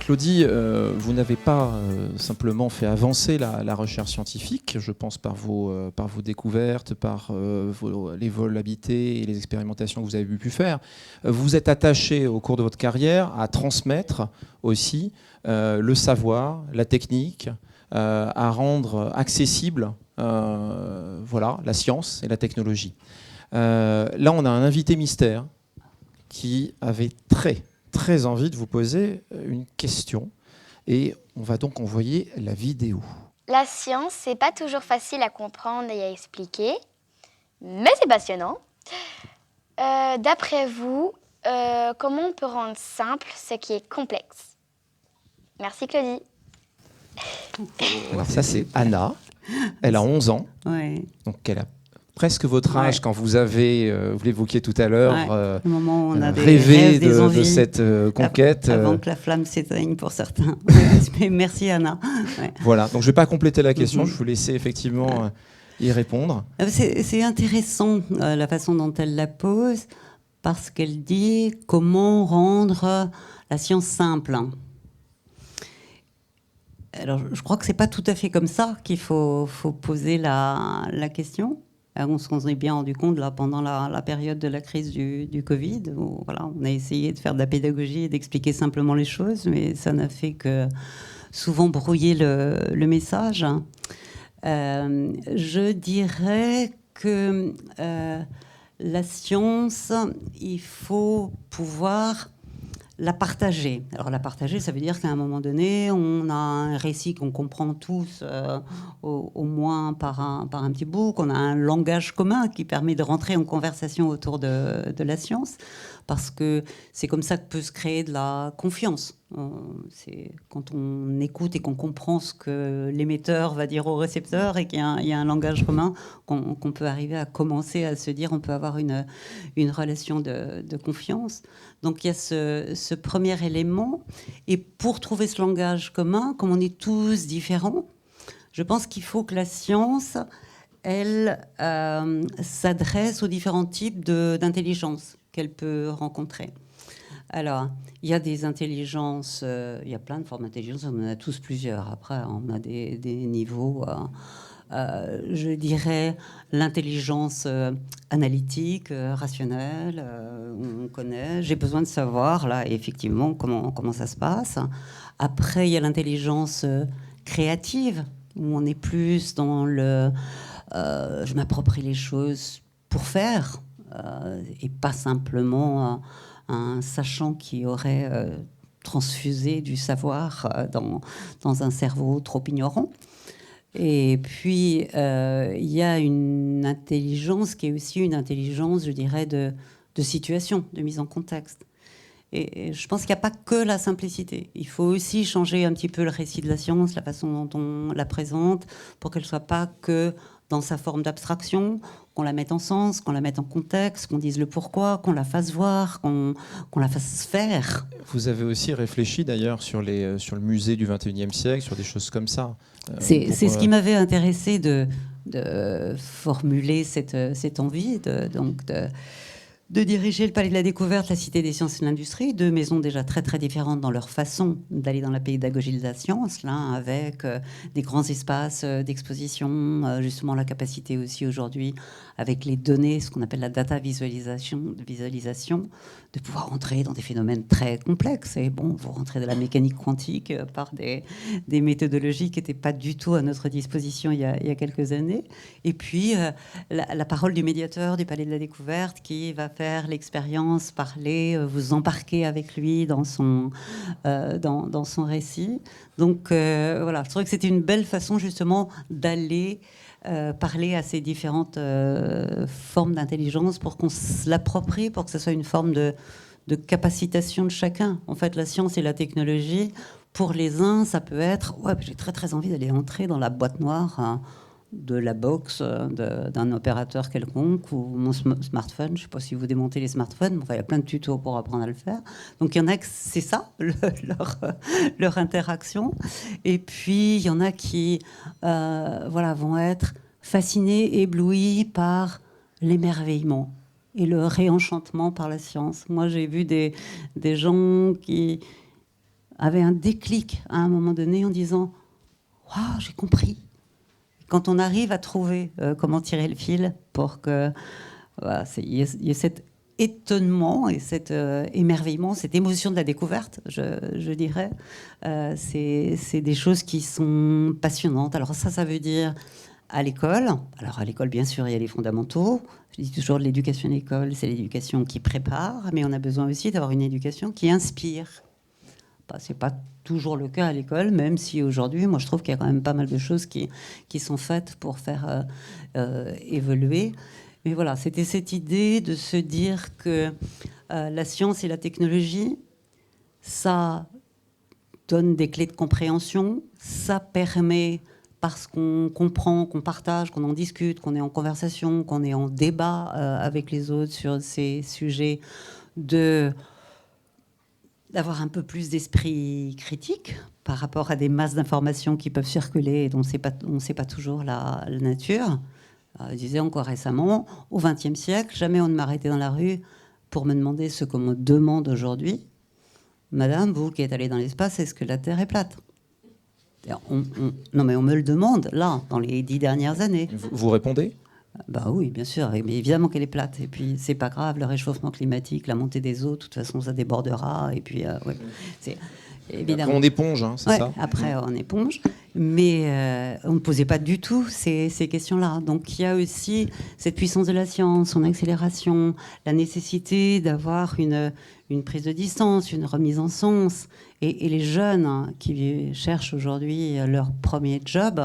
Claudie, vous n'avez pas simplement fait avancer la recherche scientifique, je pense par vos découvertes, par les vols habités et les expérimentations que vous avez pu faire. Vous êtes attaché au cours de votre carrière à transmettre aussi le savoir, la technique, à rendre accessible la science et la technologie. Là, on a un invité mystère qui avait très envie de vous poser une question et on va donc envoyer la vidéo. La science, c'est pas toujours facile à comprendre et à expliquer, mais c'est passionnant. D'après vous, comment on peut rendre simple ce qui est complexe? Merci Claudie. Alors ça c'est Anna, elle a 11 ans, ouais. Donc elle a presque votre âge quand vous avez, vous l'évoquiez tout à l'heure, le moment où on a rêvé des envies, de cette conquête. Avant que la flamme s'éteigne pour certains. Mais merci Anna. Ouais. Voilà, donc je ne vais pas compléter la question, je vais vous laisser effectivement y répondre. C'est intéressant la façon dont elle la pose, parce qu'elle dit comment rendre la science simple. Alors je crois que c'est pas tout à fait comme ça qu'il faut poser la question. On s'en est bien rendu compte là, pendant la période de la crise du Covid, où voilà, on a essayé de faire de la pédagogie et d'expliquer simplement les choses, mais ça n'a fait que souvent brouiller le message. Je dirais que la science, il faut pouvoir la partager. Alors la partager, ça veut dire qu'à un moment donné, on a un récit qu'on comprend tous, au moins par un petit bout, qu'on a un langage commun qui permet de rentrer en conversation autour de la science, parce que c'est comme ça que peut se créer de la confiance. C'est quand on écoute et qu'on comprend ce que l'émetteur va dire au récepteur et qu'il y a un langage commun, qu'on peut arriver à commencer à se dire, on peut avoir une relation de confiance. Donc il y a ce premier élément. Et pour trouver ce langage commun, comme on est tous différents, je pense qu'il faut que la science, elle s'adresse aux différents types d'intelligence qu'elle peut rencontrer. Alors, il y a des intelligences, il y a plein de formes d'intelligence, on en a tous plusieurs. Après, on a des niveaux, je dirais, l'intelligence analytique, rationnelle, on connaît. J'ai besoin de savoir, là, effectivement, comment ça se passe. Après, il y a l'intelligence créative, où on est plus dans le... je m'approprie les choses pour faire, et pas simplement... un sachant qui aurait transfusé du savoir dans un cerveau trop ignorant. Et puis, il y a une intelligence qui est aussi une intelligence, je dirais, de situation, de mise en contexte. Et je pense qu'il n'y a pas que la simplicité. Il faut aussi changer un petit peu le récit de la science, la façon dont on la présente, pour qu'elle ne soit pas que dans sa forme d'abstraction, qu'on la mette en sens, qu'on la mette en contexte, qu'on dise le pourquoi, qu'on la fasse voir, qu'on la fasse faire. Vous avez aussi réfléchi d'ailleurs sur le musée du XXIe siècle, sur des choses comme ça. C'est ce qui m'avait intéressé de formuler cette envie de diriger le Palais de la Découverte, la Cité des Sciences et de l'Industrie, deux maisons déjà très très différentes dans leur façon d'aller dans la pédagogie de la science, là, avec des grands espaces d'exposition, justement la capacité aussi aujourd'hui, avec les données, ce qu'on appelle la data visualisation, de pouvoir entrer dans des phénomènes très complexes. Et bon, vous rentrez de la mécanique quantique par des méthodologies qui n'étaient pas du tout à notre disposition il y a quelques années. Et puis, la parole du médiateur du Palais de la Découverte qui va faire l'expérience, parler, vous embarquer avec lui dans son récit. Donc, voilà, je trouvais que c'était une belle façon justement d'aller parler à ces différentes formes d'intelligence pour qu'on se l'approprie, pour que ce soit une forme de capacitation de chacun. En fait, la science et la technologie, pour les uns, ça peut être « ouais, j'ai très très envie d'aller entrer dans la boîte noire de la box d'un opérateur quelconque ou mon smartphone. » Je ne sais pas si vous démontez les smartphones, mais enfin, il y a plein de tutos pour apprendre à le faire. Donc, il y en a que c'est ça, leur interaction. Et puis, il y en a qui vont être fascinés, éblouis par l'émerveillement et le réenchantement par la science. Moi, j'ai vu des gens qui avait un déclic à un moment donné en disant « Waouh, j'ai compris ». Quand on arrive à trouver comment tirer le fil pour que voilà, il y ait cet étonnement et cet émerveillement, cette émotion de la découverte, je dirais, c'est des choses qui sont passionnantes. Alors ça veut dire à l'école. Alors à l'école, bien sûr, il y a les fondamentaux. Je dis toujours l'éducation à l'école, c'est l'éducation qui prépare, mais on a besoin aussi d'avoir une éducation qui inspire. C'est pas toujours le cas à l'école, même si aujourd'hui, moi, je trouve qu'il y a quand même pas mal de choses qui sont faites pour faire évoluer. Mais voilà, c'était cette idée de se dire que la science et la technologie, ça donne des clés de compréhension, ça permet, parce qu'on comprend, qu'on partage, qu'on en discute, qu'on est en conversation, qu'on est en débat avec les autres sur ces sujets, d'avoir un peu plus d'esprit critique par rapport à des masses d'informations qui peuvent circuler et dont on ne sait pas toujours la nature. Je disais encore récemment, au XXe siècle, jamais on ne m'arrêtait dans la rue pour me demander ce qu'on me demande aujourd'hui. Madame, vous qui êtes allée dans l'espace, est-ce que la Terre est plate ? Non, mais on me le demande, là, dans les 10 dernières années. Vous répondez ? Bah oui, bien sûr, mais évidemment qu'elle est plate. Et puis, c'est pas grave, le réchauffement climatique, la montée des eaux, de toute façon, ça débordera. Et puis, ouais, c'est évidemment. Après, on éponge, hein, c'est ça ? Après, on éponge. Mais on ne posait pas du tout ces questions-là. Donc, il y a aussi cette puissance de la science, son accélération, la nécessité d'avoir une prise de distance, une remise en sens. Et les jeunes qui cherchent aujourd'hui leur premier job,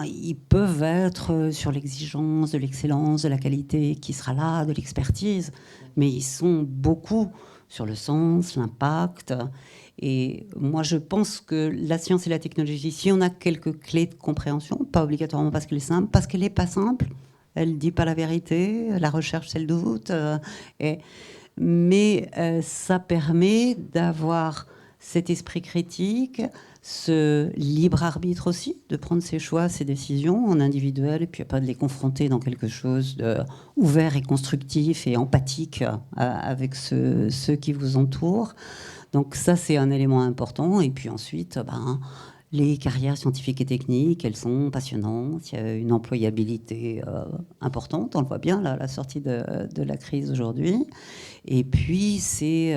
ils peuvent être sur l'exigence de l'excellence, de la qualité qui sera là, de l'expertise, mais ils sont beaucoup sur le sens, l'impact. Et moi, je pense que la science et la technologie, si on a quelques clés de compréhension, pas obligatoirement parce qu'elle est simple, parce qu'elle n'est pas simple, elle ne dit pas la vérité, la recherche, c'est le doute, mais ça permet d'avoir cet esprit critique, ce libre arbitre aussi, de prendre ses choix, ses décisions en individuel, et puis pas de les confronter dans quelque chose d'ouvert et constructif et empathique avec ceux qui vous entourent. Donc ça, c'est un élément important. Et puis ensuite, les carrières scientifiques et techniques, elles sont passionnantes. Il y a une employabilité importante. On le voit bien, là, à la sortie de la crise aujourd'hui. Et puis, c'est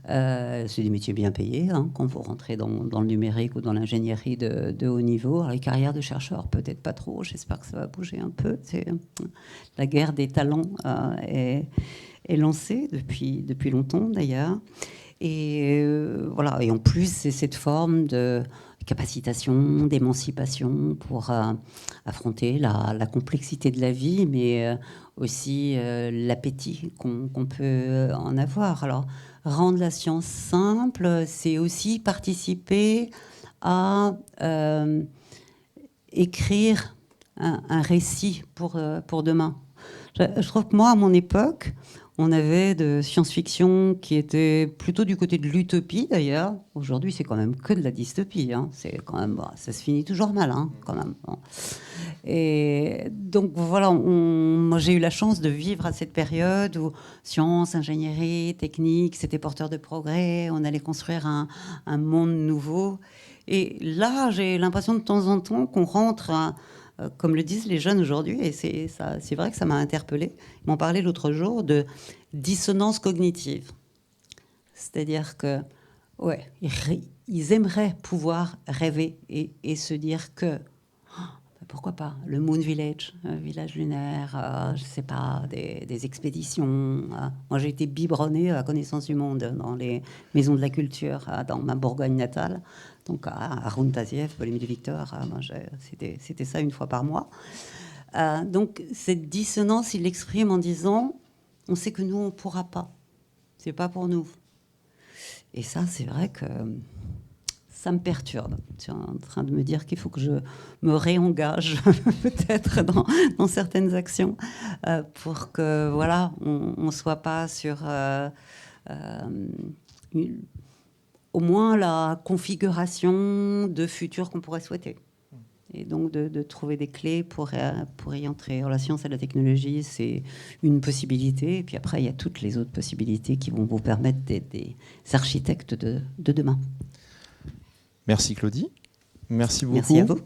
des métiers bien payés, hein, quand vous rentrez dans le numérique ou dans l'ingénierie de haut niveau. Alors, les carrières de chercheurs, peut-être pas trop. J'espère que ça va bouger un peu. La guerre des talents est lancée depuis longtemps, d'ailleurs. Et voilà. Et en plus, c'est cette forme de capacitation, d'émancipation pour affronter la complexité de la vie, mais aussi l'appétit qu'on peut en avoir. Alors, rendre la science simple, c'est aussi participer à écrire un récit pour demain. Je trouve que moi, à mon époque, on avait de science-fiction qui était plutôt du côté de l'utopie, d'ailleurs. Aujourd'hui, c'est quand même que de la dystopie. Hein. C'est quand même, ça se finit toujours mal, hein, quand même. Bon. Et donc, voilà, moi, j'ai eu la chance de vivre à cette période où science, ingénierie, technique, c'était porteur de progrès. On allait construire un monde nouveau. Et là, j'ai l'impression de temps en temps qu'on rentre... comme le disent les jeunes aujourd'hui, et c'est vrai que ça m'a interpellée. Ils m'ont parlé l'autre jour de dissonance cognitive. C'est-à-dire que, ouais, ils aimeraient pouvoir rêver et se dire que, pourquoi pas, le Moon Village, un village lunaire, je sais pas, des expéditions. Moi, j'ai été biberonnée à Connaissance du Monde dans les maisons de la culture, dans ma Bourgogne natale. Donc à Runtaziev, Volume du Victor, c'était ça une fois par mois. Donc cette dissonance, il l'exprime en disant, on sait que nous, on ne pourra pas. C'est pas pour nous. Et ça, c'est vrai que ça me perturbe. Je suis en train de me dire qu'il faut que je me réengage peut-être dans certaines actions pour que, voilà, on ne soit pas sur... au moins la configuration de futur qu'on pourrait souhaiter. Et donc de trouver des clés pour y entrer. Alors, la science et la technologie, c'est une possibilité. Et puis après, il y a toutes les autres possibilités qui vont vous permettre d'être des architectes de demain. Merci Claudie. Merci beaucoup. Merci à vous.